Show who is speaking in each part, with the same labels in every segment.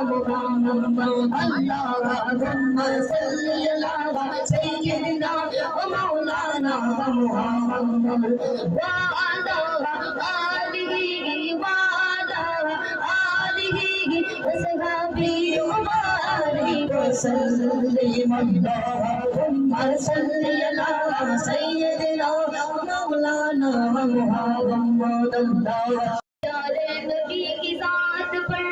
Speaker 1: محمد اللهم صل على سيدنا ومولانا محمد وعلى آله وصحبه وبارك وسلم اللهم صل على سيدنا ومولانا محمد प्यारे नबी की जात पर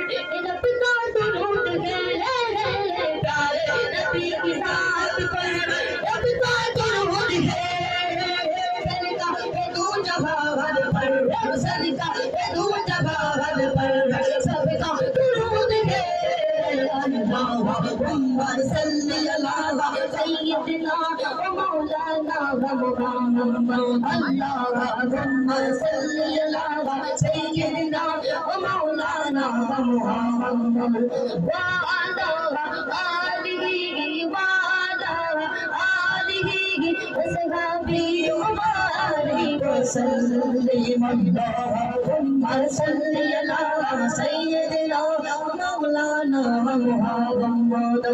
Speaker 1: रब का दुरूद है प्यारे नबी की जात पर रब का दुरूद है सदका है दो जहान पर सदका है दो जहान पर सबका दुरूद है अल्लाहुम्म सल्ली अला सय्यिदिना व मौलाना मुहम्मद अल्लाहुम्म सल्ली अला سيدنا ومولانا محمد وعلى آله وصحبه وبارك وسلم اللهم صل على سيدنا ومولانا محمد